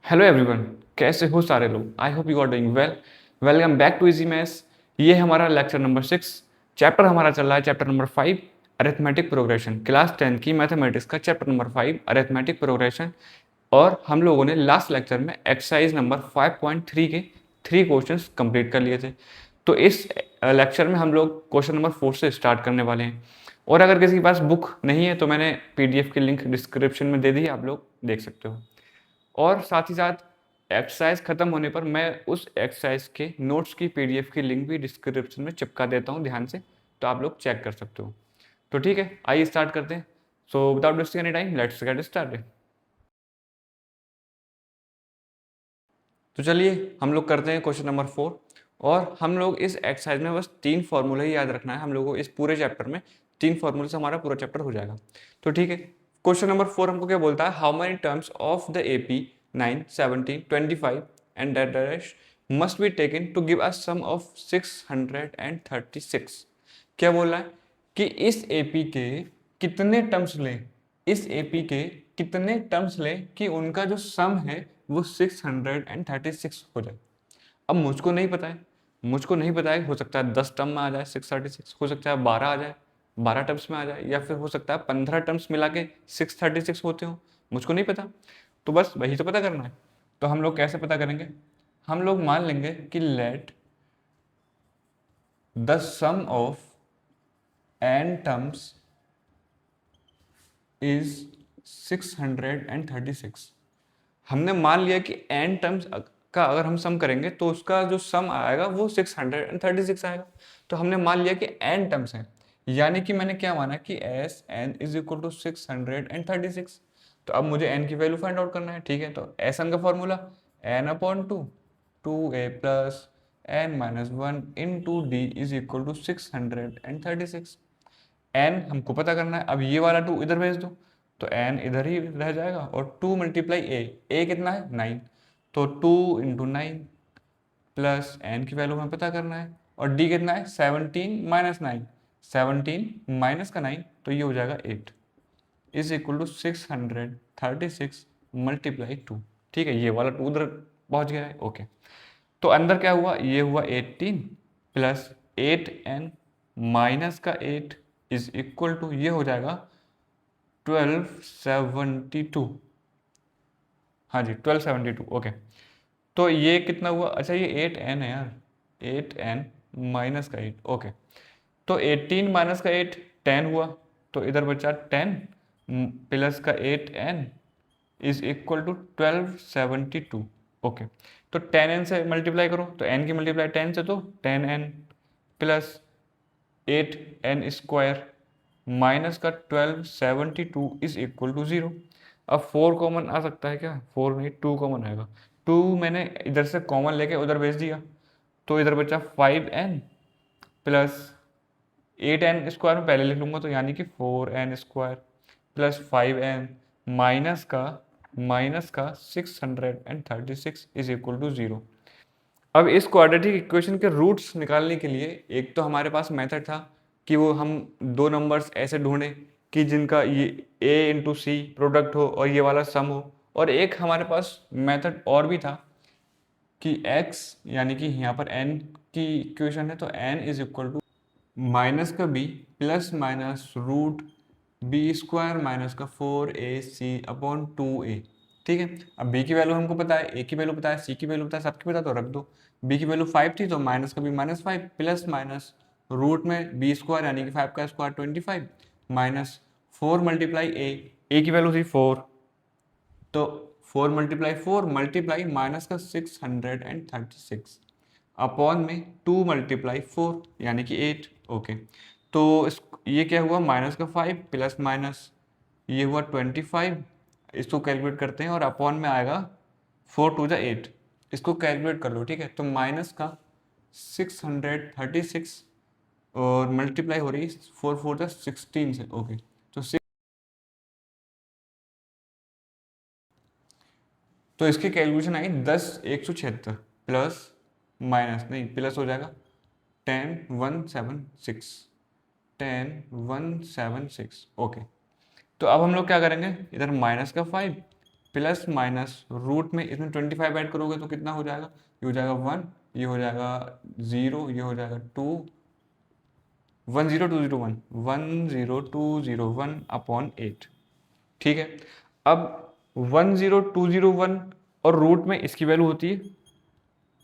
Hello everyone, कैसे हो सारे लोग। I hope you are doing well. Welcome back to easy maths. ये हमारा लेक्चर नंबर 6। चैप्टर हमारा चल रहा है chapter number 5 arithmetic progression, class 10 की मैथमेटिक्स का चैप्टर नंबर 5 अरिथमेटिक प्रोग्रेशन। और हम लोगों ने लास्ट लेक्चर में एक्सरसाइज नंबर 5.3 के 3 क्वेश्चंस कंप्लीट कर लिए थे। तो इस लेक्चर में हम लोग क्वेश्चन नंबर 4 से स्टार्ट करने वाले हैं। और अगर किसी के पास बुक नहीं है तो मैंने पीडीएफ की लिंक डिस्क्रिप्शन में दे दी है, आप लोग देख सकते हो। और साथ ही साथ एक्सरसाइज खत्म होने पर मैं उस एक्सरसाइज के नोट्स की पीडीएफ की लिंक भी डिस्क्रिप्शन में चिपका देता हूँ ध्यान से, तो आप लोग चेक कर सकते हो। तो ठीक है, आइए स्टार्ट करते हैं। So without wasting any time let's get started. तो चलिए हम लोग करते हैं क्वेश्चन नंबर 4। और हम लोग इस एक्सरसाइज में बस 3 फॉर्मूले ही याद रखना है। हम लोगों को इस पूरे चैप्टर में 3 फॉर्मूले से हमारा पूरा चैप्टर हो जाएगा। तो ठीक है, क्वेश्चन नंबर 4 हमको क्या बोलता है, how many terms of the AP 9, 17, 25 and that dash must be taken to give a sum of 636। क्या बोल रहा है कि इस एपी के कितने टर्म्स लें, इस एपी के कितने टर्म्स लें कि उनका जो सम है वो 636 हो जाए। अब मुझको नहीं पता है, मुझको नहीं पता है, हो सकता है 10 टर्म में आ जाए 636, हो सकता है 12 आ जाए, 12 टर्म्स में आ जाए, या फिर हो सकता है 15 टर्म्स मिला के 636 होते हो। मुझको नहीं पता, तो बस वही तो पता करना है। तो हम लोग कैसे पता करेंगे, हम लोग मान लेंगे कि let the sum of n terms is 636। हमने मान लिया कि n टर्म्स का अगर हम सम करेंगे तो उसका जो सम आएगा वो 636 आएगा। तो हमने मान लिया कि n टर्म्स है, यानी कि मैंने क्या माना कि S N is equal to 636। तो अब मुझे n की वैल्यू फाइंड आउट करना है। ठीक है, तो एस एन का formula n/2 2a plus n minus one into D is equal to 636। n हमको पता करना है, अब ये वाला 2 इधर भेज दो तो n इधर ही रह जाएगा, और 2 मल्टीप्लाई a कितना है 9, तो 2 इंटू 9 प्लस n की वैल्यू हमें पता करना है, और d कितना है 17 माइनस 9, 17 माइनस का 9, तो ये हो जाएगा 8 इज इक्वल टू 636 मल्टीप्लाई 2। ठीक है, ये वाला 2 उधर पहुंच गया है। ओके, तो अंदर क्या हुआ, ये हुआ 18 प्लस 8n माइनस का 8 इज इक्वल टू, ये हो जाएगा 1272। हाँ जी 1272। ओके, तो ये कितना हुआ, अच्छा ये 8n है यार, 8n माइनस का 8। ओके, तो 18 माइनस का 8 10 हुआ, तो इधर बचा 10 प्लस का 8n is equal to 1272। Okay, तो 10n से मल्टीप्लाई करो, तो n की मल्टीप्लाई 10 से, तो 10n plus 8n square minus का 1272 इज इक्वल टू 0। अब 4 कॉमन आ सकता है क्या, 4 नहीं 2 कॉमन आएगा, 2 मैंने इधर से कॉमन लेके उधर भेज दिया, तो इधर बचा 5n प्लस 8n स्क्वायर में पहले लिख लूंगा, तो यानी कि 4n square plus 5n minus का 636 इज इक्वल टू 0। अब इस क्वाड्रेटिक इक्वेशन के रूट्स निकालने के लिए एक तो हमारे पास मेथड था कि वो हम दो नंबर्स ऐसे ढूंढें कि जिनका ये a इंटू सी प्रोडक्ट हो और ये वाला सम हो, और एक हमारे पास मेथड और भी था कि x यानी कि यहाँ पर n की इक्वेशन है, तो n is equal to minus का b plus minus root B square minus का 4ac/2a। ठीक है, अब b की वैल्यू हमको पता है, a की वैल्यू पता है, c की वैल्यू पता है, सबकी पता, तो रख दो। b की वैल्यू 5 थी, तो माइनस का b minus 5 plus minus root में बी स्क्वायर यानी कि 5 का स्क्वायर 25 माइनस 4 मल्टीप्लाई a की वैल्यू थी 4, तो 4 मल्टीप्लाई 4 मल्टीप्लाई माइनस का 636 अपॉन में 2 मल्टीप्लाई 4 यानी कि 8। ओके, तो ये क्या हुआ, माइनस का 5 प्लस माइनस ये हुआ 25, इसको कैलकुलेट करते हैं और अपॉन में आएगा 4 टू द 8, इसको कैलकुलेट कर लो। ठीक है, तो माइनस का 636 और मल्टीप्लाई हो रही है 4 4 द 16 से। ओके, तो इसकी कैलकुलेशन आई 10 176 प्लस माइनस नहीं प्लस हो जाएगा 10 176, 10 176। ओके, तो अब हम लोग क्या करेंगे, इधर माइनस का 5 प्लस माइनस रूट में इसमें 25 ऐड करोगे तो कितना हो जाएगा, ये हो जाएगा 1, ये हो जाएगा 0, ये हो जाएगा 2, 10201, 10201 अपॉन 8। ठीक है, अब 10201 और रूट में इसकी वैल्यू होती है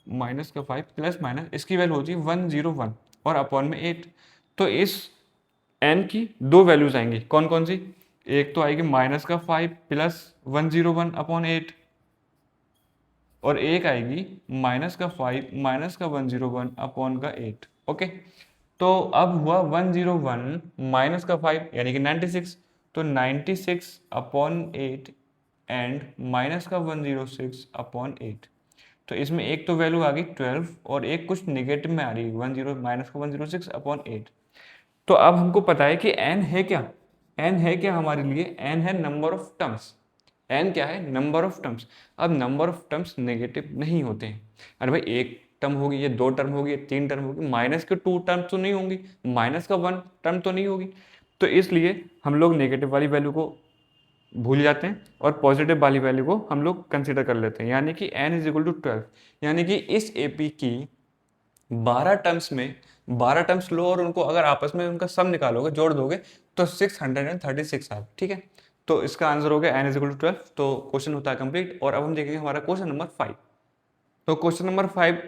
माइनस का 5 प्लस माइनस इसकी वैल्यू होती है 101 और अपॉन में 8। तो इस n की दो वैल्यूज आएंगी, कौन कौन सी, एक तो आएगी माइनस का 5 प्लस 101 अपॉन 8 और एक आएगी माइनस का 5 माइनस का 101 अपॉन का 8। ओके, तो अब हुआ 101 माइनस का 5 यानी कि 96, तो 96 अपॉन 8 एंड माइनस का 106 अपॉन 8। तो इसमें एक तो वैल्यू आ गई 12 और एक कुछ निगेटिव में आ रही है 10 माइनस का 106 अपॉन 8। तो अब हमको पता है कि n है क्या, n है क्या हमारे लिए, n है नंबर ऑफ टर्म्स। n क्या है, नंबर ऑफ टर्म्स। अब नंबर ऑफ टर्म्स नेगेटिव नहीं होते हैं। अरे भाई एक टर्म होगी, ये दो टर्म होगी, ये तीन टर्म होगी, माइनस के 2 टर्म तो नहीं होंगी, माइनस का 1 टर्म तो नहीं होगी। तो इसलिए हम लोग नेगेटिव वाली वैल्यू को भूल जाते हैं और पॉजिटिव वाली वैल्यू को हम लोग कंसिडर कर लेते हैं, यानी कि n इज इक्वल टू 12। यानी कि इस AP की 12 टर्म्स में 12 टर्म्स लो और उनको अगर आपस में उनका सम निकालोगे, जोड़ दोगे तो 636 आए। ठीक है, तो इसका आंसर हो गया n इज इक्वल टू 12। तो क्वेश्चन होता है कंप्लीट। और अब हम देखेंगे हमारा क्वेश्चन नंबर 5। तो क्वेश्चन नंबर 5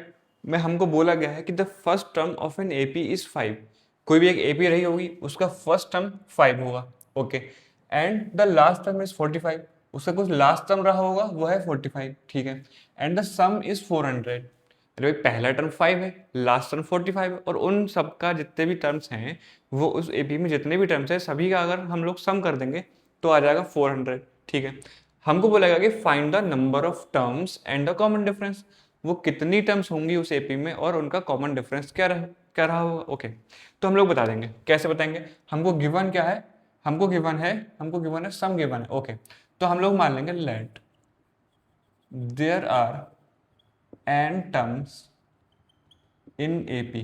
में हमको बोला गया है कि the first term of an AP is 5। कोई भी एक AP रही होगी, उसका फर्स्ट टर्म 5 होगा। Okay, and the last term is 45। उसका कुछ लास्ट टर्म रहा होगा, वो है 45। ठीक है, एंड द सम इज 400। अरे भाई पहला टर्म 5 है, लास्ट टर्म 45 है, और उन सब का जितने भी टर्म्स हैं, वो उस AP में जितने भी टर्म्स हैं सभी का अगर हम लोग सम कर देंगे तो आ जाएगा 400। ठीक है, हमको बोलेगा कि find the number of terms and the common difference. वो कितनी टर्म्स होंगी उस AP में और उनका कॉमन डिफरेंस क्या रहा होगा। ओके, तो हम लोग बता देंगे। कैसे बताएंगे, हमको गिवन क्या है, हमको गिवन है सम गिवन है। ओके, तो हम लोग मान लेंगे let there are n terms in AP।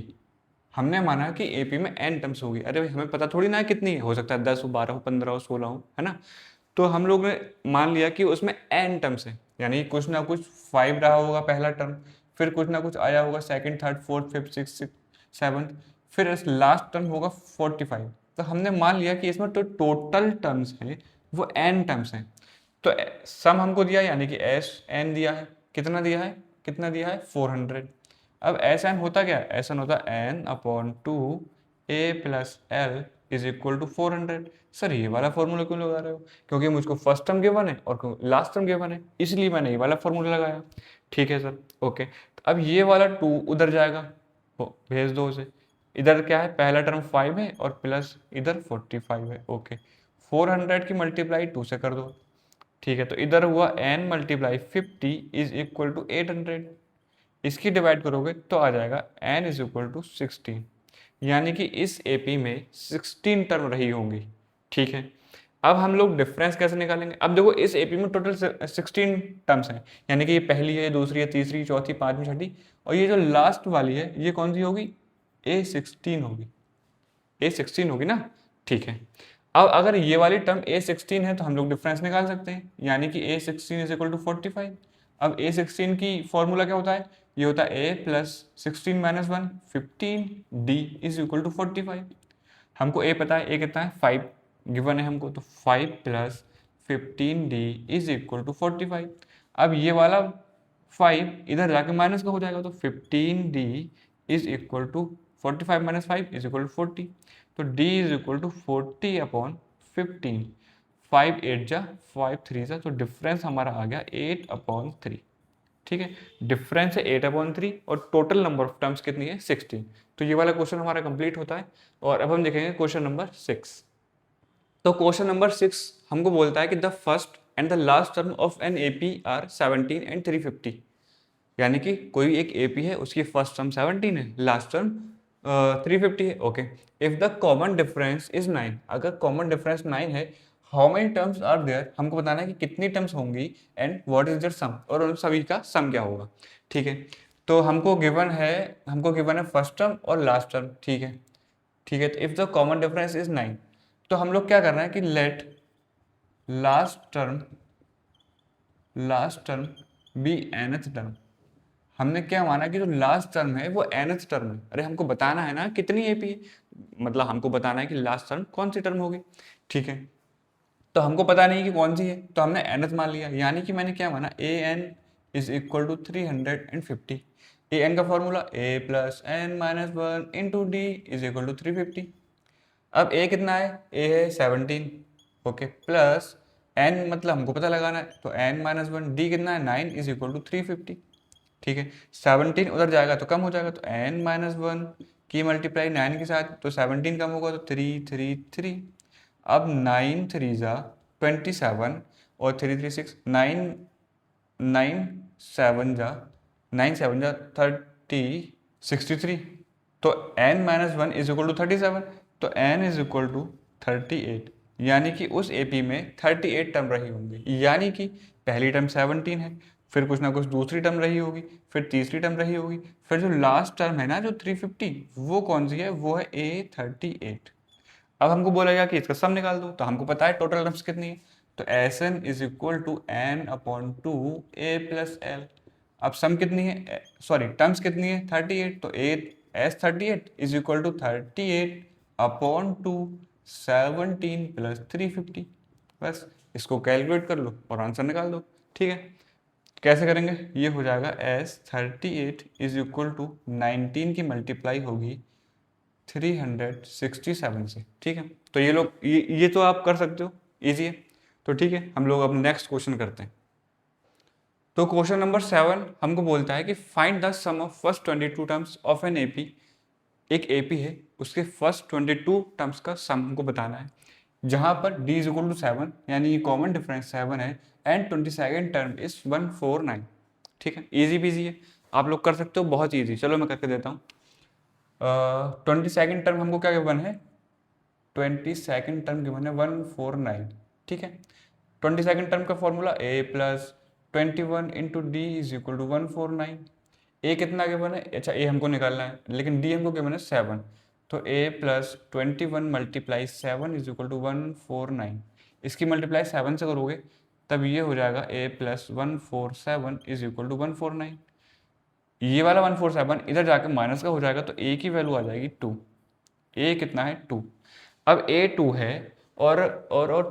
हमने माना कि AP में n टर्म्स होगी। अरे भाई हमें पता थोड़ी ना है कितनी है, हो सकता है 10 हो, 12 हो, 15 हो, 16 हो, है ना। तो हम लोग ने मान लिया कि उसमें n टर्म्स है, यानी कुछ ना कुछ 5 रहा होगा पहला टर्म, फिर कुछ ना कुछ आया होगा second, third, fourth, fifth, six, seventh, फिर लास्ट टर्म होगा 45। तो हमने मान लिया कि इसमें तो टोटल टर्म्स हैं वो n टर्म्स हैं। तो सम हमको दिया यानी कि एस एन दिया है, कितना दिया है 400। अब एस एन होता क्या है, एस एन होता है N upon 2 A plus L is equal to 400। Sir ये वाला फॉर्मूला क्यों लगा रहे हो, क्योंकि मुझको फर्स्ट टर्म गिवन है और लास्ट टर्म गिवन है, इसलिए मैंने ये वाला फॉर्मूला लगाया। ठीक है सर, ओके। तो अब ये वाला 2 उधर जाएगा, भेज दो उसे। इधर क्या है, पहला टर्म 5 है और प्लस इधर 45 है। ओके, 400 की मल्टीप्लाई 2 से कर दो। ठीक है, तो इधर हुआ n multiply 50 is equal to 800। इसकी डिवाइड करोगे तो आ जाएगा n इज इक्वल टू 16। यानी कि इस AP में 16 टर्म रही होंगी। ठीक है, अब हम लोग डिफरेंस कैसे निकालेंगे। अब देखो इस AP में टोटल 16 टर्म्स हैं, यानी कि ये पहली है, दूसरी है, तीसरी, चौथी, पांचवी, छठी, और ये जो लास्ट वाली है ये कौन सी होगी, A16 होगी। A16 होगी ना। ठीक है, अब अगर ये वाली टर्म A16 है तो हम लोग डिफरेंस निकाल सकते हैं, यानी कि A16 इज इक्वल टू 45। अब A16 की फॉर्मूला क्या होता है, ये होता है A plus 16 minus 1 15 D is equal to 45। हमको A पता है, A कितना है 5 गिवन है हमको, तो 5 plus 15D is equal to 45। अब ये वाला 5 इधर जाके माइनस का हो जाएगा, तो 15D is equal to 45 minus 5 is equal to 40। तो D is equal to 40 upon 15। 5 8 जा 5 3 जा, तो डिफरेंस हमारा आ गया 8 अपॉन 3। ठीक है, डिफरेंस है 8 अपॉन 3 और टोटल नंबर ऑफ टर्म्स कितनी है 16। तो ये वाला क्वेश्चन हमारा कंप्लीट होता है। और अब हम देखेंगे क्वेश्चन नंबर 6। तो क्वेश्चन नंबर 6 हमको बोलता है कि the first and the last term of an AP are 17 and 350। यानी कि कोई एक AP है, उसकी फर्स्ट टर्म 17 है, लास्ट टर्म 350 है। Okay, if the common difference is 9, अगर कॉमन डिफरेंस 9 है, how many terms are there, हमको बताना है कि कितनी टर्म्स होंगी, and what is their sum, और उन सभी का सम क्या होगा। ठीक है, तो हमको गिवन है फर्स्ट टर्म और लास्ट टर्म। ठीक है, तो if the common difference is 9, तो हम लोग क्या करना है कि let last term last term be nth term. हमने क्या माना कि जो लास्ट टर्म है वो nth टर्म है। अरे हमको बताना है ना कितनी एपी है, मतलब हमको बताना है कि लास्ट टर्म कौन सी टर्म होगी, ठीक है। तो हमको पता नहीं कि कौन सी है, तो हमने nth मान लिया, यानी कि मैंने क्या माना a n is equal to 350। A n का formula a plus n minus one into D is equal to 350। अब ए कितना है, ए है 17, ओके, प्लस एन मतलब हमको पता लगाना है, तो एन माइनस वन, डी कितना है 9 इज इक्वल टू 350, ठीक है। 17 उधर जाएगा तो कम हो जाएगा, तो एन माइनस वन की मल्टीप्लाई 9 के साथ, तो 17 कम होगा तो 3 3 3। अब 9 3 जा 27 और 3 3 6, 9 9 7 जा 9 7 जा 30 63। तो n minus one is equal to 37, तो n इज इक्वल टू 38, यानी कि उस एपी में 38 टर्म रही होंगी। यानी कि पहली टर्म 17 है, फिर कुछ ना कुछ दूसरी टर्म रही होगी, फिर तीसरी टर्म रही होगी, फिर जो लास्ट टर्म है ना जो 350, वो कौन सी है, वो है A38। अब हमको बोला गया कि इसका सम निकाल दो, तो हमको पता है टोटल टर्म्स कितनी है, तो Sn is equal to n upon two A plus L. अब सम कितनी है, सॉरी टर्म्स कितनी है 38, तो S38 is equal to 38 upon two 17 plus 350। बस इसको कैलकुलेट कर लो और आंसर निकाल दो, ठीक है। कैसे करेंगे, ये हो जाएगा S38 इज इक्वल टू 19 की मल्टीप्लाई होगी 367 से, ठीक है। तो ये लोग ये तो आप कर सकते हो, इजी है। तो ठीक है, हम लोग अब नेक्स्ट क्वेश्चन करते हैं। तो क्वेश्चन नंबर 7 हमको बोलता है कि find the sum of first 22 terms of an AP. एक एपी है, उसके फर्स्ट 22 टर्म्स का सम हमको बताना है, जहां पर d इज इक्वल टू 7, यानी कॉमन डिफरेंस 7 है, एंड 22nd टर्म इज 149, ठीक है। इजी पीजी है, आप लोग कर सकते हो, बहुत ईजी। चलो मैं करके देता हूँ। 22nd टर्म हमको क्या गिवन है, 22nd टर्म गिवन है 149, ठीक है। 22nd टर्म का formula a plus 21 into D is equal to 149। A कितना गिवन है, अच्छा ए हमको निकालना है, लेकिन डी हमको गिवन है 7, तो a plus 21 multiply 7 is equal to 149। इसकी मल्टीप्लाई 7 से करोगे तब ये हो जाएगा a plus 147 is equal to 149। ये वाला 147 इधर जाकर माइनस का हो जाएगा, तो a की वैल्यू आ जाएगी 2। a कितना है 2। अब a 2 है और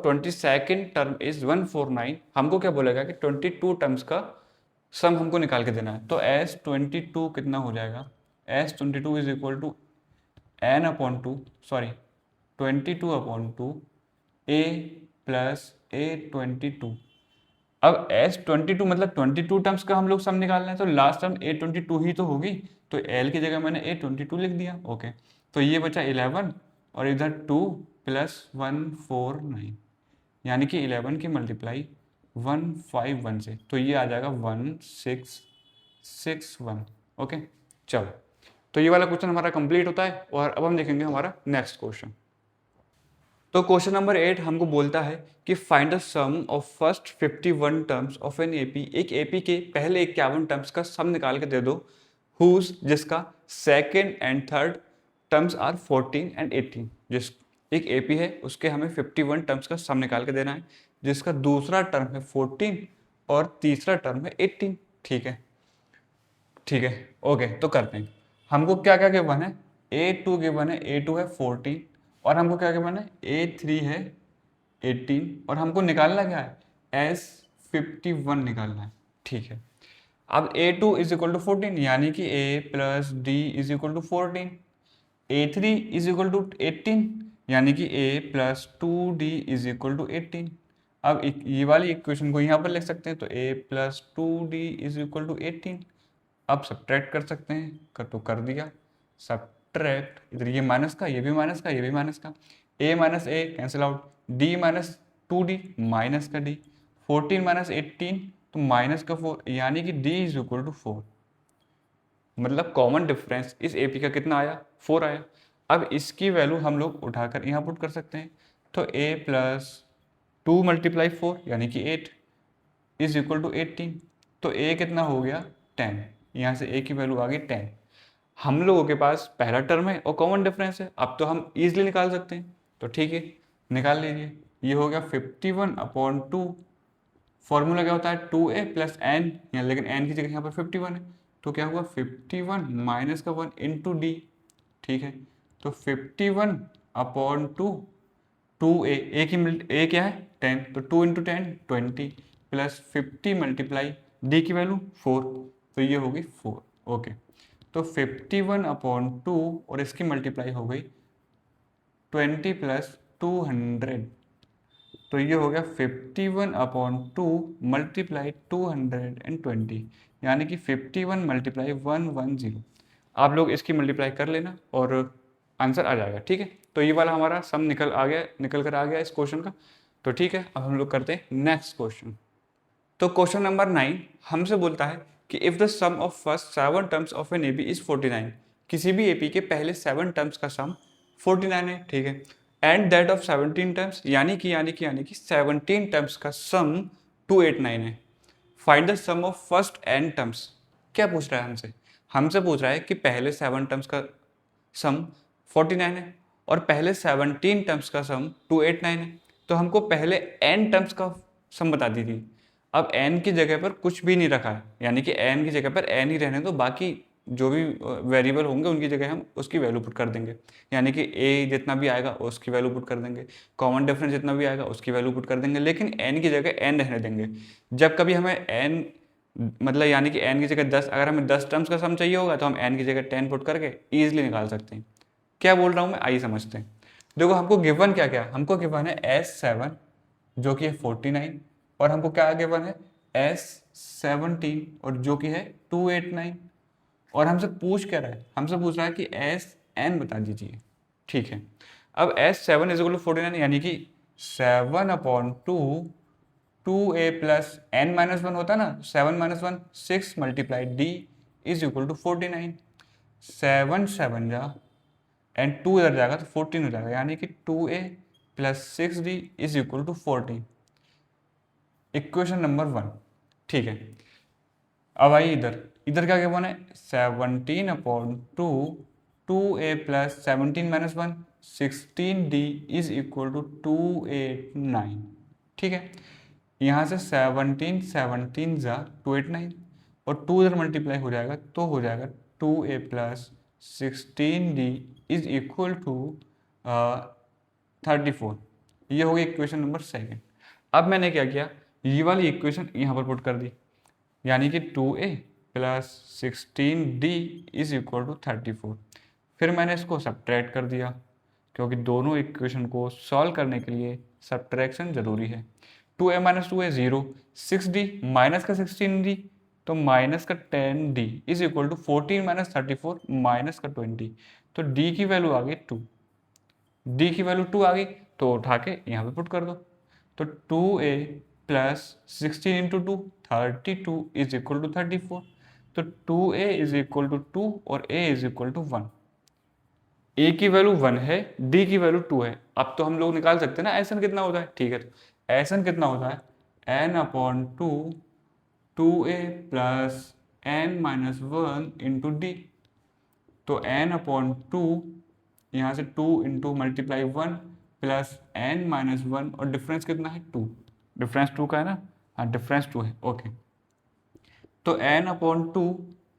22nd टर्म इज 149। हमको क्या बोलेगा कि 22 टर्म्स का सम हमको निकाल के देना है, तो S22 कितना हो जाएगा, S22 is equal to n upon two, sorry 22 upon two a plus A22। अब S22 मतलब 22 टर्म्स का हम लोग सम निकालना है, तो लास्ट टर्म A22 ही तो होगी, तो L की जगह मैंने A22 लिख दिया, ओके। तो ये बचा 11 और इधर 2 प्लस 149, यानी कि 11 की मल्टीप्लाई 151 से, तो ये आ जाएगा 1661, ओके। चलो, तो ये वाला क्वेश्चन हमारा कंप्लीट होता है, और अब हम देखेंगे हमारा नेक्स्ट क्वेश्चन। तो क्वेश्चन नंबर 8 हमको बोलता है कि find the sum of first 51 terms of an AP. एक एपी के पहले 51 टर्म्स का सम निकाल के दे दो, हुज जिसका second and third terms are 14 and 18। जिस एक एपी है उसके हमें 51 टर्म्स का सम निकाल के देना है, जिसका दूसरा टर्म है 14 और तीसरा टर्म है 18, ठीक है। ठीक है, ओके, तो करते हैं। हमको क्या क्या गिवन है, A2 गिवन है, A2 है 14, और हमको क्या गिवन है, A3 है 18, और हमको निकालना क्या है, S51 निकालना है, ठीक है। अब A2 इज इक्वल टू 14, यानी कि A plus D is equal to 14। A3 is equal to 18, यानी कि A plus 2D is equal to 18। अब ये वाली इक्वेशन को यहाँ पर लिख सकते हैं, तो A plus 2D is equal to 18। अब सब्ट्रैक्ट कर सकते हैं, तो कर दिया सब्ट्रैक्ट, इधर ये माइनस का, ये भी माइनस का, ये भी माइनस का, a minus A cancel out, d minus 2d minus का d, 14 माइनस 18 तो माइनस का 4, यानी कि d इज इक्वल टू 4। मतलब कॉमन डिफरेंस इस AP का कितना आया, 4 आया। अब इसकी वैल्यू हम लोग उठाकर यहाँ पुट कर सकते हैं, तो a प्लस 2 मल्टीप्लाई 4 यानी कि 8 इज इक्वल टू 18। तो a कितना हो गया 10, यहाँ से a की वैल्यू आ गई 10। हम लोगों के पास पहला टर्म है और कॉमन डिफरेंस है, अब तो हम इजीली निकाल सकते हैं, तो ठीक है निकाल लीजिए। ये हो गया 51 अपॉन 2, फॉर्मूला क्या होता है 2a प्लस एन, यहाँ लेकिन एन की जगह यहाँ पर 51 है, तो क्या हुआ 51 माइनस का 1 इंटू डी, ठीक है। तो 51 अपॉन 2a, ए क्या है 10, तो 2 इंटू 10 20 प्लस 50 मल्टीप्लाई डी की वैल्यू 4, तो ये होगी 4, ओके। तो 51 अपॉन 2 और इसकी मल्टीप्लाई हो गई 20 प्लस 200, तो ये हो गया 51 अपॉन 2 मल्टीप्लाई 220, यानी कि 51 मल्टीप्लाई 110। आप लोग इसकी मल्टीप्लाई कर लेना और आंसर आ जाएगा, ठीक है। तो ये वाला हमारा सम निकल कर आ गया इस क्वेश्चन का। तो ठीक है, अब हम लोग करते हैं नेक्स्ट क्वेश्चन। तो क्वेश्चन नंबर 9 हमसे बोलता है कि if the sum of first 7 terms of an AP is 49, किसी भी एपी के पहले 7 टर्म्स का सम 49 है, ठीक है। एंड दैट ऑफ 17 टर्म्स, यानी कि 17 टर्म्स का सम 289 है। Find the sum of first n terms. क्या पूछ रहा है हमसे? हमसे पूछ रहा है कि पहले 7 टर्म्स का सम 49 है और पहले 17 टर्म्स का सम 289 है। तो हमको पहले n टर्म्स का सम बता दी थी। अब n की जगह पर कुछ भी नहीं रखा है, यानी कि n की जगह पर n ही रहने दो, बाकी जो भी वेरिएबल होंगे उनकी जगह हम उसकी वैल्यू पुट कर देंगे। यानी कि a जितना भी आएगा उसकी वैल्यू पुट कर देंगे, कॉमन डिफरेंस जितना भी आएगा उसकी वैल्यू पुट कर देंगे, लेकिन n की जगह n रहने देंगे। जब कभी हमें n मतलब यानी कि n की जगह 10, अगर हमें 10 टर्म्स का सम चाहिए होगा तो हम n की जगह 10 पुट करके ईजिली निकाल सकते हैं। क्या बोल रहा हूँ मैं, आइए समझते हैं। देखो हमको गिवन क्या क्या, हमको गिवन है S7 जो कि है 49, और हमको क्या गिवन है S17 और जो कि है 289, और हमसे पूछ क्या रहा है, हमसे पूछ रहा है कि Sn बता दीजिए, ठीक है। अब S7 इज इक्वल टू 49, यानी कि 7 upon 2 2a plus n minus 1 होता है ना, 7 minus 1 6 multiply d is equal to 49, 7 7 जा एंड 2 इधर जाएगा तो 14 हो जाएगा, यानी कि 2a plus 6d is equal to 14, equation number 1, ठीक है। अब आइए इधर, इधर क्या गिवन है 17 upon 2 2a plus 17 minus 1 16d is equal to 289, ठीक है। यहाँ से 17 17 जा 289 और 2 इधर मल्टीप्लाई हो जाएगा तो हो जाएगा 2a plus 16d is equal to 34। ये हो गई इक्वेशन नंबर 2। अब मैंने क्या किया, ये वाली इक्वेशन यहाँ पर पुट कर दी, यानी कि 2a plus 16d is equal to 34। फिर मैंने इसको सब्ट्रैक्ट कर दिया, क्योंकि दोनों इक्वेशन को सॉल्व करने के लिए सब्ट्रैक्शन जरूरी है। 2a minus 2a 0, 6d minus का 16d तो माइनस का 10d is equal to 14 minus 34 minus का 20, तो d की वैल्यू आ गई 2, d की वैल्यू 2 आ गई तो उठा के यहाँ पे पुट कर दो। तो 2a plus 16 into 2 32 is equal to 34, तो 2a इज इक्वल टू 2 और a is equal to 1। a की वैल्यू 1 है, d की वैल्यू 2 है। अब तो हम लोग निकाल सकते हैं ना एसन कितना होता है, ठीक है। तो एसन कितना होता है n upon 2 2a plus n minus 1 into D, तो n अपॉन 2 यहाँ से 2 into multiply 1 plus n minus 1, और डिफरेंस कितना है 2, डिफरेंस 2 का है ना, हाँ डिफरेंस 2 है, ओके। तो n अपॉन 2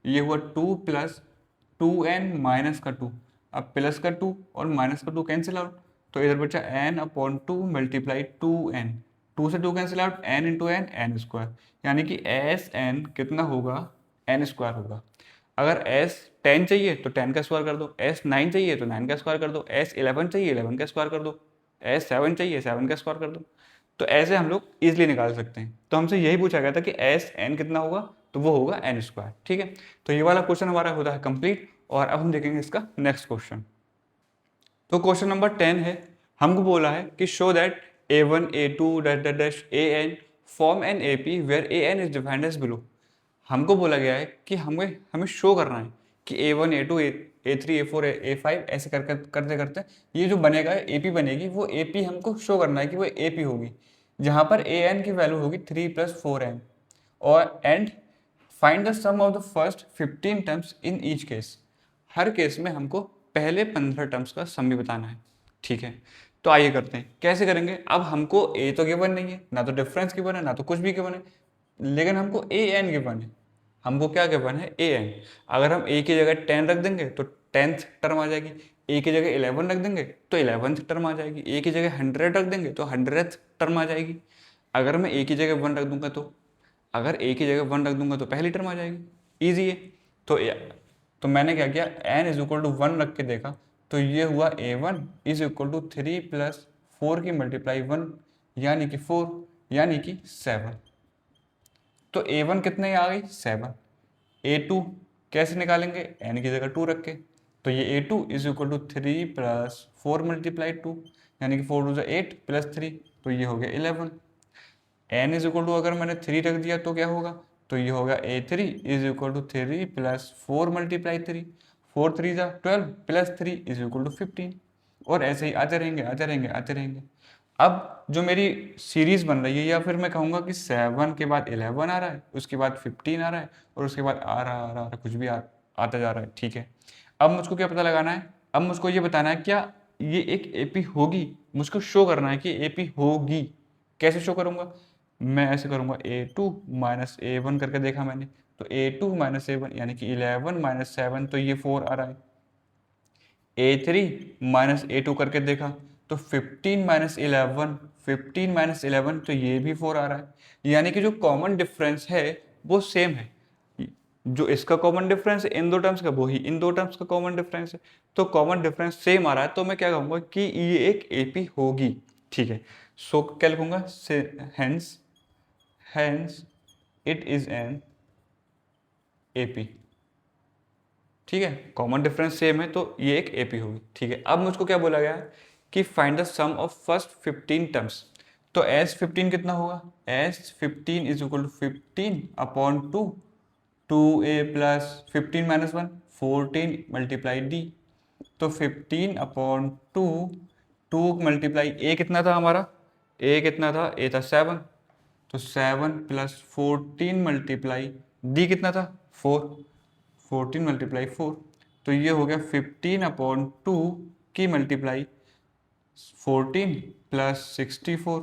ये हुआ 2 प्लस 2n माइनस का 2, अब प्लस का 2 और माइनस का 2 कैंसिल आउट, तो इधर बचा n अपॉन 2 मल्टीप्लाई 2n, 2 से 2 cancel out, n into n n square, यानी कि Sn कितना होगा n स्क्वायर होगा। अगर S10 चाहिए तो 10 का स्क्वायर कर दो, S9 चाहिए तो 9 का स्क्वायर कर दो, S11 चाहिए 11 का स्क्वायर कर दो, S7 चाहिए 7 का स्क्वायर कर दो। तो ऐसे हम लोग इजीली निकाल सकते हैं। तो हमसे यही पूछा गया था कि Sn कितना होगा, तो वो होगा n स्क्वायर, ठीक है। तो ये वाला क्वेश्चन हमारा होता है कंप्लीट, और अब हम देखेंगे इसका नेक्स्ट क्वेश्चन। तो क्वेश्चन नंबर 10 है, हमको बोला है कि show that a1 a2 an form an AP where an is defined as below. हमको बोला गया है कि हमें शो करना है कि a1 a2 a3 a4 a5 ऐसे करते करते ये जो बनेगा एपी बनेगी, वो एपी हमको शो करना है कि वो एपी होगी, जहाँ पर an की वैल्यू होगी 3 + 4n, और and find the sum of the first 15 terms in each case. हर केस में हमको पहले 15 टर्म्स का सम भी बताना है, ठीक है। तो आइए करते हैं। कैसे करेंगे? अब हमको ए तो गिवन नहीं है, ना तो डिफरेंस गिवन है, ना तो कुछ भी गिवन है, लेकिन हमको ए एन गिवन है। हमको क्या गिवन है? A N. अगर हम ए की जगह 10 रख देंगे तो 10th टर्म आ जाएगी, ए की जगह 11 रख देंगे तो 11th टर्म आ जाएगी, ए की जगह 100 रख देंगे तो 100th टर्म आ जाएगी। अगर मैं ए की जगह 1 रख दूंगा तो, अगर ए की जगह 1 रख दूंगा तो पहली टर्म आ जाएगी। ईजी है। तो तो मैंने क्या किया, एन इज इक्वल टू 1 रख के देखा, तो ये हुआ a1 is equal to 3 plus 4 की मल्टीप्लाई 1 यानी कि 4 यानी कि 7। तो a1 कितने आ गई? 7। a2 कैसे निकालेंगे? n की जगह 2 रख के, तो ये a2 is equal to 3 plus 4 multiply 2 यानी कि 4 टू 8 प्लस 3, तो ये हो गया 11। n इज इक्वल टू अगर मैंने 3 रख दिया तो क्या होगा? तो ये होगा a3 is equal to 3 plus 4 multiply 3, 4 3 जा 12 प्लस 3 इज इक्वल टू 15। और ऐसे ही आते रहेंगे आते रहेंगे आते रहेंगे। अब जो मेरी सीरीज बन रही है, या फिर मैं कहूँगा कि 7 के बाद 11 आ रहा है, उसके बाद 15 आ रहा है, और उसके बाद आ रहा कुछ भी आता जा रहा है। ठीक है, अब मुझको क्या पता लगाना है? अब मुझको ये बताना है क्या ये एक एपी होगी। मुझको शो करना है कि एपी होगी। कैसे शो करूँगा? मैं ऐसे करूँगा, a2 माइनस a1 करके देखा मैंने, तो a2 माइनस a1 यानी कि 11 माइनस 7, तो ये 4 आ रहा है। a3 माइनस a2 करके देखा तो 15 माइनस 11, 15 माइनस 11, तो ये भी 4 आ रहा है। यानी कि जो कॉमन डिफरेंस है वो सेम है। जो इसका कॉमन डिफरेंस है इन दो टर्म्स का, वो ही इन दो टर्म्स का कॉमन डिफरेंस है। तो कॉमन डिफरेंस सेम आ रहा है, तो मैं क्या कहूँगा कि ये एक एपी होगी। ठीक है, सो क्या लिखूंगा? Hence hence it is an AP. ठीक है, कॉमन डिफरेंस सेम है तो ये एक एपी होगी। ठीक है, अब मुझको क्या बोला गया कि find the sum of first 15 terms. तो एस 15 कितना होगा? एस 15 is equal to 15 upon 2, 2a plus 15 minus 1, 14 multiply d. तो 15 अपॉन 2, 2 मल्टीप्लाई ए कितना था हमारा? ए कितना था? ए था 7, तो 7 प्लस 14 मल्टीप्लाई डी कितना था? 4, 14 मल्टीप्लाई 4, तो ये हो गया 15 अपॉन 2 की मल्टीप्लाई 14 प्लस 64,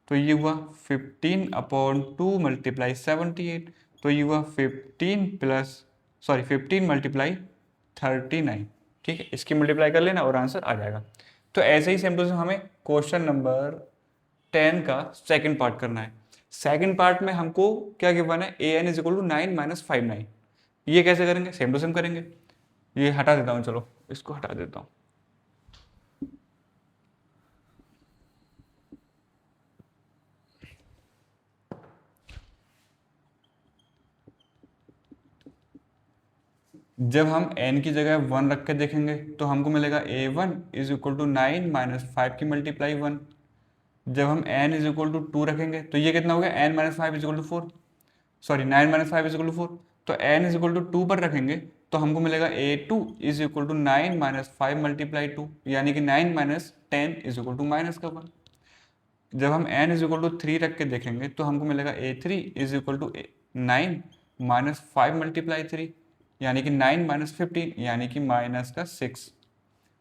तो ये हुआ 15 अपॉन 2 मल्टीप्लाई 78, तो ये हुआ 15 मल्टीप्लाई 39। ठीक है, इसकी मल्टीप्लाई कर लेना और आंसर आ जाएगा। तो ऐसे ही सेम टू सेम हमें क्वेश्चन नंबर 10 का सेकंड पार्ट करना है। सेकंड पार्ट में हमको क्या गिवन है? A n is equal to 9 minus 5 9। ये कैसे करेंगे? सेम टू सेम करेंगे। ये हटा देता हूँ, चलो इसको हटा देता हूँ। जब हम n की जगह 1 रख के देखेंगे तो हमको मिलेगा a1 is equal to 9 minus 5 की मल्टीप्लाई 1। जब हम n इज इक्वल टू 2 रखेंगे तो ये कितना हो गया? n minus 5 is equal to 4, sorry 9 minus 5 is equal to 4। तो n इज इक्वल टू 2 पर रखेंगे तो हमको मिलेगा a2 is equal to 9 minus 5 multiply 2 यानी कि 9 minus 10 is equal to minus का 1। जब हम n इज इक्वल टू 3 रख के देखेंगे तो हमको मिलेगा a3 is equal to 9 minus 5 multiply 3 यानी कि 9 माइनस 15 यानी कि माइनस का 6।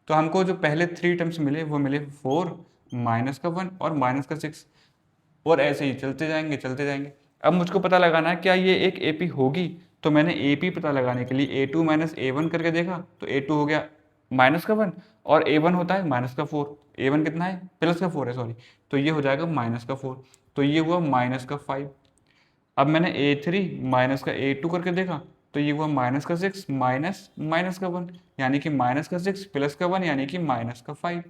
तो हमको जो पहले 3 टर्म्स मिले वो मिले 4, माइनस का 1 और माइनस का 6, और ऐसे ही चलते जाएंगे चलते जाएंगे। अब मुझको पता लगाना है क्या ये एक एपी होगी। तो मैंने एपी पता लगाने के लिए a2 माइनस a1 करके देखा, तो a2 हो गया माइनस का 1 और a1 होता है माइनस का 4। a1 कितना है? प्लस का 4 है, सॉरी, तो ये हो जाएगा माइनस का 4, तो ये हुआ माइनस का 5। अब मैंने a3 माइनस का a2 करके देखा तो ये हुआ माइनस का 6 माइनस माइनस का 1 यानी कि माइनस का 6 प्लस का 1 यानी कि माइनस का 5।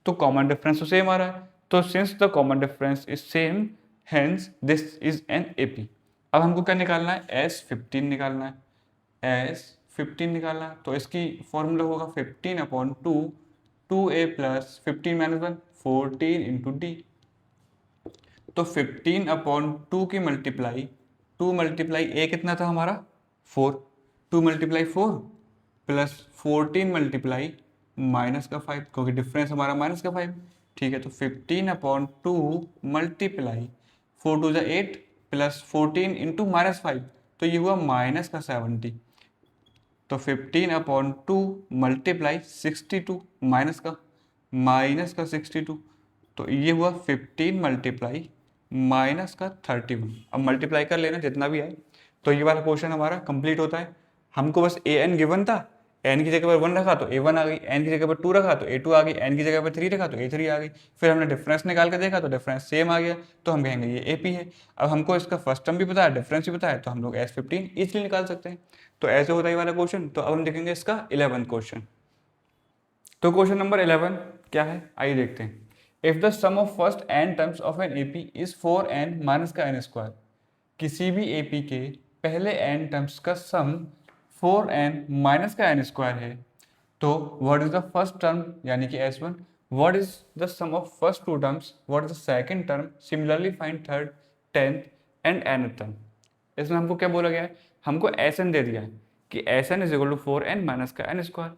तो कॉमन डिफरेंस तो सेम आ रहा है। तो since the common difference is same hence this is an AP. अब हमको क्या निकालना है? S15 निकालना है। S15 निकालना है तो इसकी फॉर्मूला होगा 15 upon 2, 2a plus 15 minus 1, 14 into D. तो 15 अपॉन 2 की मल्टीप्लाई 2 मल्टीप्लाई ए कितना था हमारा? 4, 2 मल्टीप्लाई 4 प्लस 14 मल्टीप्लाई माइनस का 5 क्योंकि डिफरेंस हमारा माइनस का 5। ठीक है, तो 15 upon 2 multiply 4 to 8 plus 14 into minus 5, तो ये हुआ माइनस का 70। तो 15 अपॉन 2 मल्टीप्लाई 62 माइनस का, माइनस का 62, तो ये हुआ 15 मल्टीप्लाई माइनस का 31। अब मल्टीप्लाई कर लेना जितना भी आए, तो ये वाला क्वेश्चन हमारा कंप्लीट होता है। हमको बस ए एन गिवन था, एन की जगह पर 1 रखा तो A1 आ गई, एन की जगह पर 2 रखा तो A2 आ गई, एन की जगह पर 3 रखा तो A3 आ गई। फिर हमने डिफरेंस निकाल के देखा तो डिफरेंस सेम आ गया, तो हम कहेंगे ये AP है। अब हमको इसका फर्स्ट टर्म भी पता है, डिफरेंस भी पता है, तो हम लोग S15 इजीली निकाल सकते हैं। तो ऐसे होता है ये वाला क्वेश्चन। तो अब हम देखेंगे इसका 11th क्वेश्चन। तो क्वेश्चन नंबर 11 क्या है, आइए देखते हैं। If the sum of first n terms of an AP is 4n minus का n स्क्वायर, किसी भी AP के पहले n टर्म्स का सम 4n माइनस का n स्क्वायर है, तो what is the first term यानी कि S1, what is the sum of first two terms, what is the second term, similarly find third, 10th and nth term. इसमें हमको क्या बोला गया है, हमको Sn दे दिया है कि Sn is equal to 4n minus का n स्क्वायर।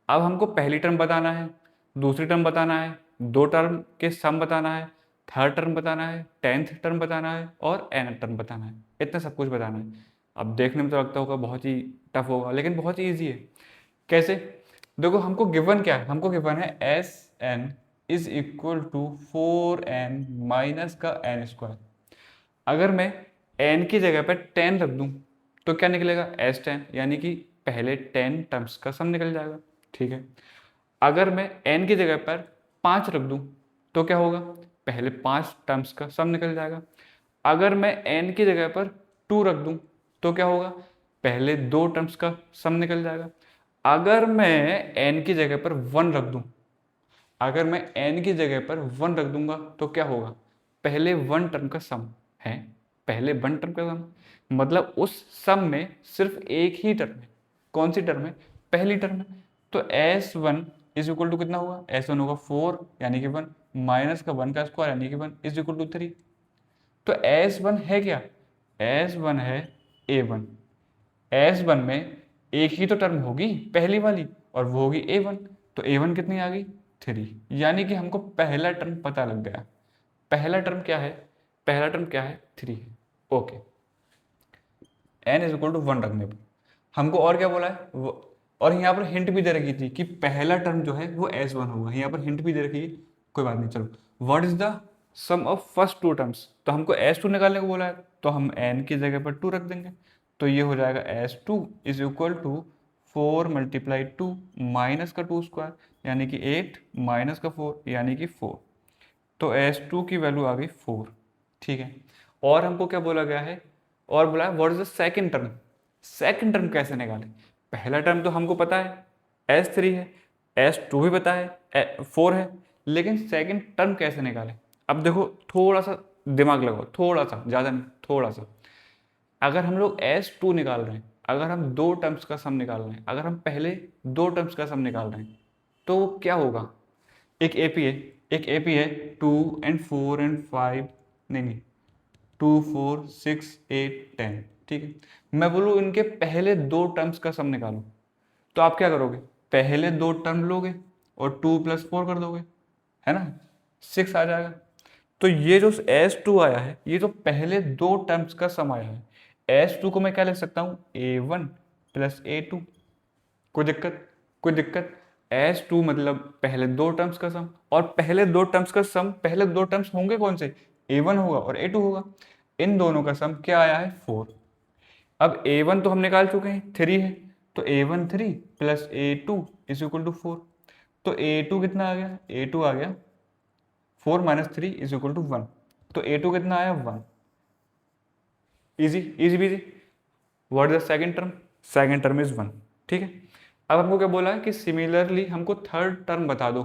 अब हमको पहली टर्म बताना है, दूसरी टर्म बताना है, दो टर्म के सम बताना है, थर्ड टर्म बताना है, 10th टर्म बताना है और nth टर्म बताना है। इतना सब कुछ बताना है। अब देखने में तो लगता होगा बहुत ही टफ होगा, लेकिन बहुत ही ईजी है। कैसे, देखो हमको गिवन क्या है, हमको गिवन है Sn is equal to 4n minus का n स्क्वायर। अगर मैं n की जगह पर 10 रख दूं तो क्या निकलेगा, S10, यानी कि पहले 10 टर्म्स का सम निकल जाएगा। ठीक है, अगर मैं n की जगह पर 5 रख दूं तो क्या होगा, पहले 5 टर्म्स का सम निकल जाएगा। अगर मैं n की जगह पर 2 रख दूं तो क्या होगा, पहले 2 टर्म्स का सम निकल जाएगा। अगर मैं n की जगह पर 1 रख दूं, अगर मैं n की जगह पर 1 रख दूंगा तो क्या होगा, पहले 1 टर्म का सम है, पहले 1 टर्म का सम, मतलब उस सम में सिर्फ एक ही टर्म है। कौन सी टर्म है, पहली टर्म है। तो S1 इज इक्वल टू कितना हुआ, S1 होगा 4 यानी कि 1 माइनस का 1 का स्क्वायर यानी कि 1 इज इक्वल टू 3। तो S1 है क्या, S1 है A1। S1 में एक ही तो टर्म होगी पहली वाली, और वो होगी A1। तो A1 कितनी आ गई, 3, यानी कि हमको पहला टर्म पता लग गया। पहला टर्म क्या है, पहला टर्म क्या है, 3 है। Okay, n is equal to 1 रखने पर हमको और क्या बोला है, और यहाँ पर हिंट भी दे रखी थी कि पहला टर्म जो है वो S1 होगा, यहाँ पर हिंट भी दे रखी है। कोई बात नहीं, चलो what is the sum of first two terms, तो हमको S2 निकालने को बोला है, तो हम n की जगह पर 2 रख देंगे। तो ये हो जाएगा S2 is equal to 4 multiply 2 minus का 2 स्क्वायर यानी कि 8 माइनस का 4 यानी कि 4। तो S2 की वैल्यू आ गई 4। ठीक है, और हमको क्या बोला गया है, और बोला है what is the second term. Second term कैसे निकालें, पहला टर्म तो हमको पता है S3 है, S2 भी पता है 4 है, लेकिन सेकंड टर्म कैसे निकालें। अब देखो थोड़ा सा दिमाग लगाओ, थोड़ा सा, ज़्यादा नहीं, थोड़ा सा। अगर हम लोग S2 निकाल रहे हैं, अगर हम दो टर्म्स का सम निकाल रहे हैं, अगर हम पहले दो टर्म्स का सम निकाल रहे हैं, तो क्या होगा, एक AP है, एक AP है 2 and 4 and 5, नहीं 2 4 6 8 10। ठीक है, मैं बोलूँ इनके पहले दो टर्म्स का सम निकालो, तो आप क्या करोगे, पहले दो टर्म लोगे और 2 + 4 कर दोगे, है ना, 6 आ जाएगा। तो ये जो S2 आया है, ये तो पहले दो टर्म्स का सम आया है। S2 को मैं क्या लिख सकता हूँ, A1 + A2। कोई दिक्कत, कोई दिक्कत। S2 मतलब पहले दो टर्म्स का सम, और पहले दो टर्म्स का सम, पहले दो टर्म्स होंगे कौन से, A1 होगा और A2 होगा। इन दोनों का सम क्या आया है, 4। अब A1 तो हम निकाल चुके हैं, 3 है, तो A1 3 + A2 is equal to 4। तो A2 कितना आ गया, A2 आ गया 4 - 3 इज इक्वल टू 1। तो A2 कितना आया, 1। इजी इजी बीजी। What is the second term, second term is 1। ठीक है, अब हमको क्या बोला है कि सिमिलरली हमको थर्ड टर्म बता दो।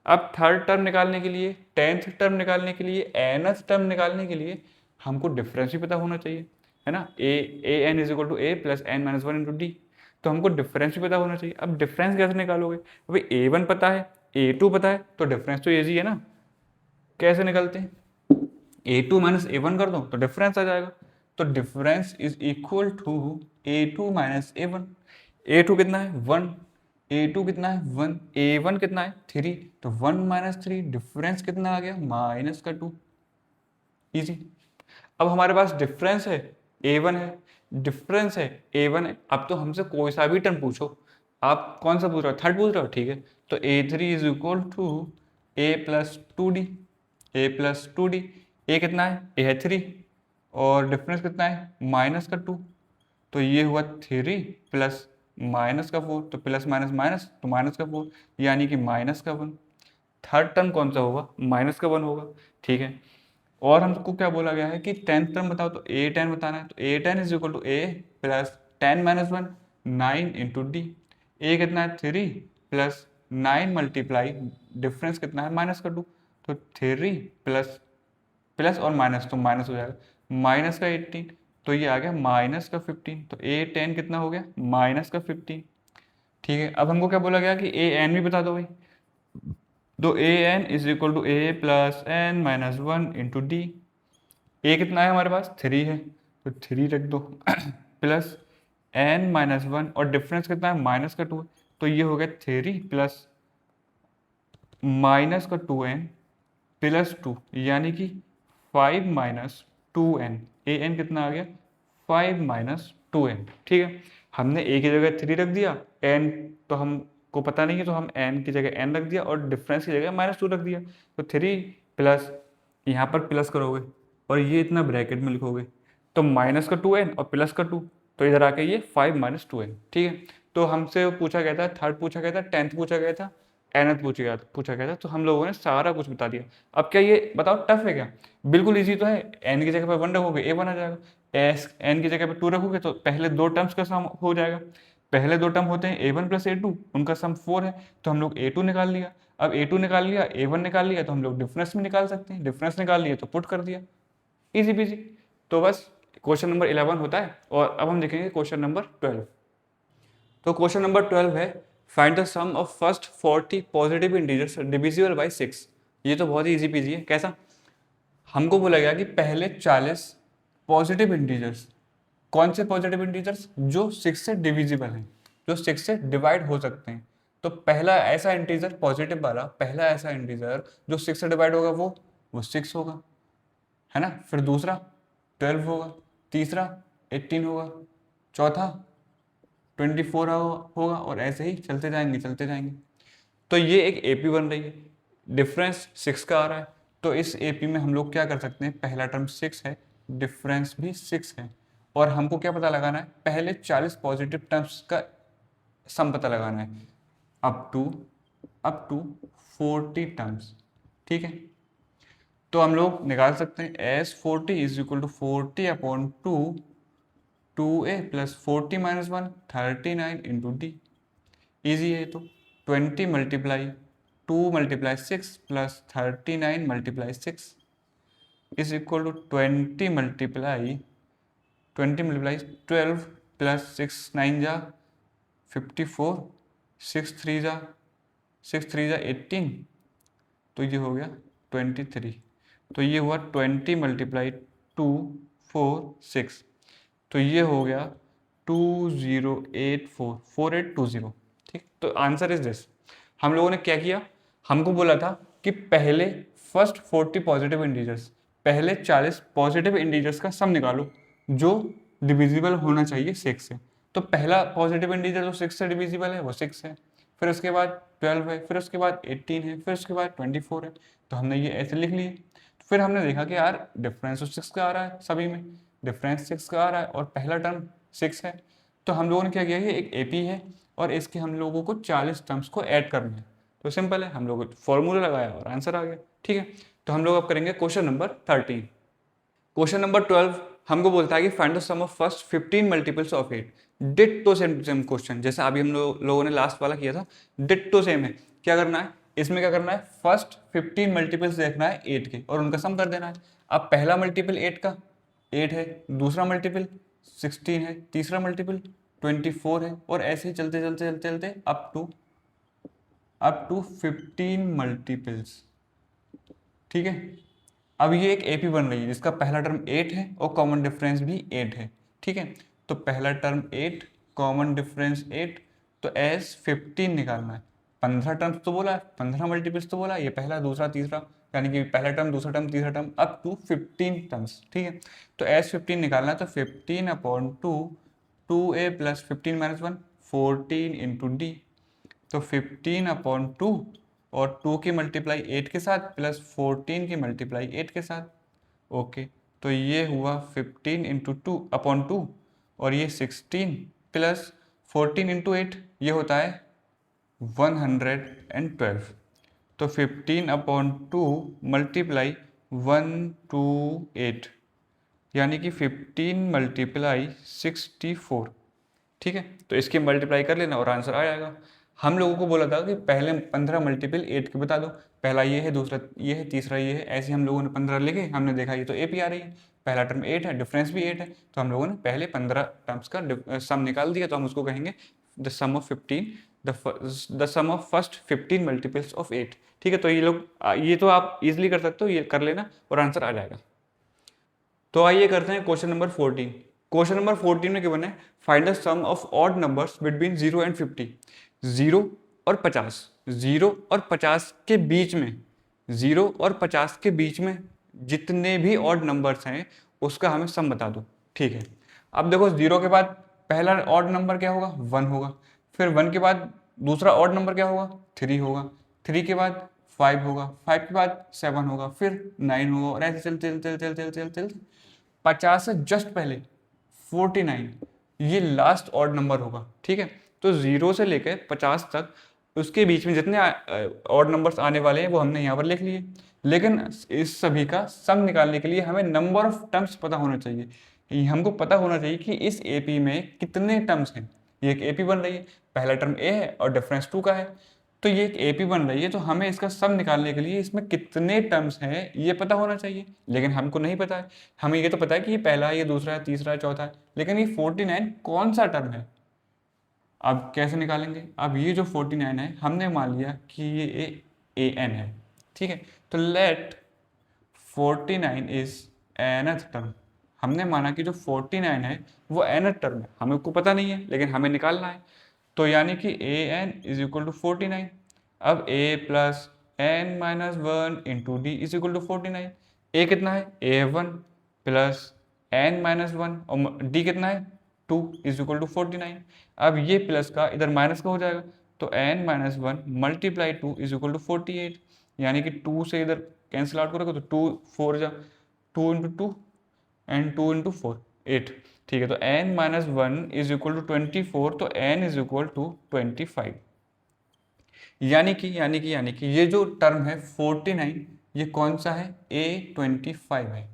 अब थर्ड टर्म निकालने के लिए, 10th टर्म निकालने के लिए, nth टर्म निकालने के लिए हमको डिफरेंस भी पता होना चाहिए, है ना। an is equal to a + n - 1 × d। तो हमको डिफरेंस भी पता होना चाहिए। अब डिफरेंस कैसे निकालोगे, अभी A1 पता है, A2 पता है, तो डिफरेंस तो ईजी है ना। कैसे निकलते हैं, A2 - A1 कर दो तो डिफरेंस आ जाएगा। तो difference is equal to A2 - A1। A2 कितना है, 1, A2 कितना है, 1, A1 कितना है, 3, तो 1 - 3, डिफरेंस कितना आ गया, -2। इजी। अब हमारे पास डिफरेंस है, A1 है, डिफरेंस है, A1 है। अब तो हमसे कोई सा भी टर्म पूछो, आप कौन सा पूछ रहे हो, थर्ड पूछ रहे हो, ठीक है। तो A3 is equal to A plus two d, a plus two d. A कितना है, ए है 3 और डिफरेंस कितना है माइनस का 2, तो ये हुआ 3 प्लस माइनस का 4, तो प्लस माइनस माइनस तो माइनस का 4, यानी कि माइनस का 1। थर्ड टर्म कौन सा होगा, माइनस का 1 होगा, ठीक है। और हमको क्या बोला गया है कि 10th टर्म बताओ, तो ए 10 बताना है, तो a 10 is equal to A plus 10 minus 1, 9 into d. A कितना है 3 प्लस 9 मल्टीप्लाई डिफरेंस कितना है माइनस का 2, तो 3 प्लस प्लस और माइनस तो माइनस हो जाएगा, माइनस का 18, तो ये आ गया माइनस का 15, तो ए 10 कितना हो गया माइनस का 15, ठीक है। अब हमको क्या बोला गया कि ए एन भी बता दो भाई, तो a n is equal to A plus n minus 1 into d. A कितना है हमारे पास 3 है, तो 3 रख दो प्लस एन माइनस 1 और डिफरेंस कितना है माइनस का 2 है, तो ये हो गया 3 प्लस माइनस का 2n प्लस 2, यानी कि 5 माइनस 2n। ए एन कितना आ गया 5 माइनस 2n, ठीक है। हमने ए की जगह 3 रख दिया, n तो हमको पता नहीं है तो हम n की जगह n रख दिया और डिफरेंस की जगह माइनस 2 रख दिया, तो 3 प्लस यहाँ पर प्लस करोगे और ये इतना ब्रैकेट में लिखोगे, तो माइनस का 2n और प्लस का 2, तो इधर आके ये 5 माइनस 2n, ठीक है। तो हमसे पूछा गया था, थर्ड पूछा गया था, 10th पूछा गया था, एनथ पूछा गया था, तो हम लोगों ने सारा कुछ बता दिया। अब क्या ये बताओ टफ है क्या, बिल्कुल इजी तो है। एन की जगह पर 1 रखोगे ए बन आ जाएगा, एस एन की जगह पर 2 रखोगे तो पहले दो टर्म्स का सम हो जाएगा, पहले दो टर्म होते हैं A1 प्लस A2, उनका सम 4 है, तो हम लोग A2 निकाल लिया। अब A2 निकाल लिया, A1 निकाल लिया, तो हम लोग डिफरेंस में निकाल सकते हैं, डिफरेंस निकाल लिया तो पुट कर दिया, इजी पीजी। तो बस क्वेश्चन नंबर 11 होता है। और अब हम देखेंगे क्वेश्चन नंबर 12। तो क्वेश्चन नंबर 12 है find the sum of first 40 positive integers divisible by 6। ये तो बहुत ही इजी पीजी है। कैसा, हमको बोला गया कि पहले 40 पॉजिटिव इंटीजर्स, कौन से पॉजिटिव इंटीजर्स जो 6 से डिविजिबल हैं, जो 6 से डिवाइड हो सकते हैं। तो पहला ऐसा इंटीजर पॉजिटिव वाला, पहला ऐसा इंटीजर जो 6 से डिवाइड होगा वो 6 होगा, है ना। फिर दूसरा 12 होगा, तीसरा 18 होगा, चौथा 24 होगा और ऐसे ही चलते जाएंगे चलते जाएंगे। तो ये एक एपी बन रही है, डिफरेंस 6 का आ रहा है, तो इस एपी में हम लोग क्या कर सकते हैं, पहला टर्म 6 है, डिफरेंस भी 6 है, और हमको क्या पता लगाना है, पहले 40 पॉजिटिव टर्म्स का सम पता लगाना है, अप टू 40 टर्म्स, ठीक है। तो हम लोग निकाल सकते हैं S 40 is equal to 40 upon 2a plus 40 minus 1 39 into d. Easy है तो 20 multiply 2 multiply 6 plus 39 multiply 6 is equal to 20 multiply 12 plus 6 9 जा 54, 6 3 जा 18, तो ये हो गया 23। तो ये हुआ 20 मल्टीप्लाई 2 4 6, तो ये हो गया 4820, ठीक। तो आंसर इज दिस। हम लोगों ने क्या किया, हमको बोला था कि पहले फर्स्ट 40 पॉजिटिव इंटीजर्स, पहले 40 पॉजिटिव इंटीजर्स का सम निकालो जो डिविजिबल होना चाहिए 6 से। तो पहला पॉजिटिव इंटीजर जो 6 से डिविजिबल है वो 6 है, फिर उसके बाद 12 है, फिर उसके बाद 18 है, फिर उसके बाद 24 है, तो हमने ये ऐसे लिख लिए। फिर हमने देखा कि यार डिफरेंस तो 6 का आ रहा है, सभी में डिफरेंस 6 का आ रहा है और पहला टर्म 6 है, तो हम लोगों ने क्या किया, ये एक एपी है और इसके हम लोगों को 40 टर्म्स को ऐड करना है। तो सिंपल है, हम लोग फॉर्मूला लगाया और आंसर आ गया, ठीक है। तो हम लोग अब करेंगे क्वेश्चन नंबर 13। क्वेश्चन नंबर 12 हमको बोलता है कि find the sum of first 15 multiples of 8। Ditto same same question जैसा अभी हम लोगों ने लास्ट वाला किया था, डिट्टो सेम है। क्या करना है इसमें, क्या करना है, फर्स्ट 15 मल्टीपल्स देखना है 8 के और उनका सम कर देना है। अब पहला मल्टीपल 8 का 8 है, दूसरा मल्टीपल 16 है, तीसरा मल्टीपल 24 है, और ऐसे ही चलते चलते चलते चलते अप टू 15 मल्टीपल्स, ठीक है। अब ये एक एपी बन रही है जिसका पहला टर्म 8 है और कॉमन डिफरेंस भी 8 है, ठीक है। तो पहला टर्म 8, कॉमन डिफरेंस 8, तो एस 15 निकालना है। 15 टर्म्स तो बोला है, 15 मल्टीपल्स तो बोला है, ये पहला दूसरा तीसरा, यानी कि पहला टर्म दूसरा टर्म तीसरा टर्म अप टू 15 टर्म्स, ठीक है। तो एस 15 निकालना है, तो 15 upon 2, 2a plus 15 minus 1 14 into D, तो 15/2 और 2 की मल्टीप्लाई 8 के साथ प्लस 14 की मल्टीप्लाई 8 के साथ। ओके, तो ये हुआ 15 इंटू 2/2 और ये 16 प्लस 14 इंटू 8, ये होता है 112। तो 15/2 मल्टीप्लाई 128 यानी कि 15 मल्टीप्लाई 64। ठीक है, तो इसकी मल्टीप्लाई कर लेना और आंसर आ जाएगा। हम लोगों को बोला था कि पहले 15 मल्टीपल 8 के बता दो, पहला ये है, दूसरा ये है, तीसरा ये है, ऐसे हम लोगों ने 15 लिखे, हमने देखा ये तो ए पी आ रही है, पहला टर्म 8 है, डिफरेंस भी 8 है, तो हम लोगों ने पहले 15 टर्म्स का सम निकाल दिया, तो हम उसको कहेंगे the sum of 15, the sum of first 15 multiples of 8। ठीक है, तो ये लोग ये तो आप इजिली कर सकते हो, ये कर लेना और आंसर आ जाएगा। तो आइए करते हैं क्वेश्चन नंबर 14। क्वेश्चन नंबर 14 में गिवन है find the sum of odd numbers between 0 and 50। 0 और 50, 0 और 50 के बीच में, 0 और 50 के बीच में जितने भी ऑड नंबर्स हैं उसका हमें सम बता दो। ठीक है, अब देखो 0 के बाद पहला ऑड नंबर क्या होगा, 1 होगा, फिर 1 के बाद दूसरा ऑड नंबर क्या होगा, 3 होगा, 3 के बाद 5 होगा, 5 के बाद 7 होगा, फिर 9 होगा, और ऐसे चल चल चल चल चल चल चल 50 से जस्ट पहले 49, ये लास्ट ऑड नंबर होगा। ठीक है, तो 0 से लेकर 50 तक उसके बीच में जितने ऑड नंबर्स आने वाले हैं वो हमने यहाँ पर लिख लिए, लेकिन इस सभी का सम निकालने के लिए हमें नंबर ऑफ टर्म्स पता होना चाहिए। हमको पता होना चाहिए कि इस एपी में कितने टर्म्स हैं। ये एक एपी बन रही है, पहला टर्म ए है और डिफरेंस 2 का है, तो ये एक एपी बन रही है, तो हमें इसका सम निकालने के लिए इसमें कितने टर्म्स हैं ये पता होना चाहिए, लेकिन हमको नहीं पता है। हमें ये तो पता है कि ये पहला है, ये दूसरा है, तीसरा है, चौथा है, लेकिन ये 49 कौन सा टर्म है, अब कैसे निकालेंगे। अब ये जो 49 है हमने मान लिया कि ये ए एन है। ठीक है, तो लेट 49 इज nth टर्म। हमने माना कि जो 49 है वो nth टर्म है, हमें को पता नहीं है लेकिन हमें निकालना है, तो यानी कि a n is equal to 49। अब a plus n minus 1 into D is equal to 49। A कितना है, ए 1 प्लस एन माइनस 1 और डी कितना है 2 इज इक्वल टू 49। अब ये प्लस का इधर माइनस का हो जाएगा, तो n minus 1 multiply 2 is equal to 48, यानी कि 2 से इधर कैंसिल आउट करोगे तो 2 4 जा 2 इंटू 2 एंड 2 इंटू 4 8। ठीक है, तो n minus 1 is equal to 24, तो n इज इक्वल टू 25। यानी कि ये जो टर्म है 49 ये कौन सा है, A25 है।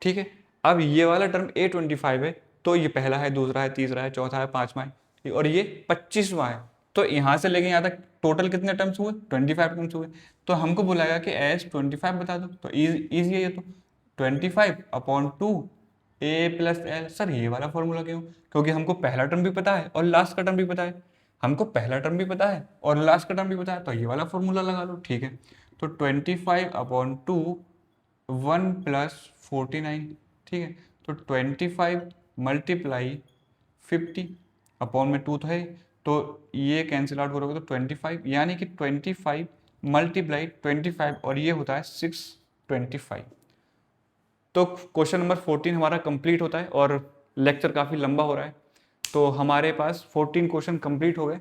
ठीक है, अब ये वाला टर्म A25 है, तो ये पहला है, दूसरा है, तीसरा है, चौथा है, पांचवा है, और ये 25वां है। तो यहाँ से लेके यहाँ तक टोटल कितने टर्म्स हुए, 25 टर्म्स हुए। तो हमको बुलाया कि एस 25 बता दो, तो ईजी है ये तो 25/2 ए प्लस एल। सर ये वाला फॉर्मूला क्यों, क्योंकि हमको पहला टर्म भी पता है और लास्ट का टर्म भी पता है, हमको पहला टर्म भी पता है और लास्ट का टर्म भी पता है, तो ये वाला फॉर्मूला लगा लो। ठीक है, तो 25/2 1 प्लस 49। ठीक है, तो 25 मल्टीप्लाई 50 अपॉन में 2 तो है, तो ये कैंसिल आउट करोगे तो 25, यानी कि 25 मल्टीप्लाई 25 और ये होता है 625। तो क्वेश्चन नंबर 14 हमारा कंप्लीट होता है और लेक्चर काफ़ी लंबा हो रहा है, तो हमारे पास 14 क्वेश्चन कंप्लीट हो गए,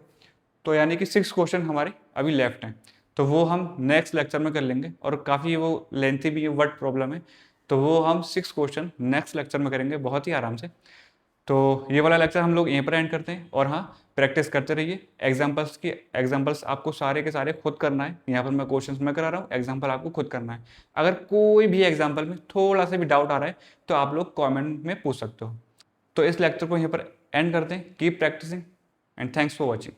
तो यानी कि 6 क्वेश्चन हमारे अभी लेफ्ट हैं, तो वो हम नेक्स्ट लेक्चर में कर लेंगे, और काफ़ी वो लेंथी भी है, वर्ड प्रॉब्लम है, तो वो हम 6 क्वेश्चन नेक्स्ट लेक्चर में करेंगे बहुत ही आराम से। तो ये वाला लेक्चर हम लोग यहीं पर एंड करते हैं, और हाँ प्रैक्टिस करते रहिए। एग्जाम्पल्स आपको सारे के सारे खुद करना है, यहाँ पर मैं क्वेश्चंस में करा रहा हूँ, एग्जाम्पल आपको खुद करना है। अगर कोई भी एग्जाम्पल में थोड़ा सा भी डाउट आ रहा है तो आप लोग कमेंट में पूछ सकते हो। तो इस लेक्चर को यहीं पर एंड करते हैं। Keep practicing and thanks for watching.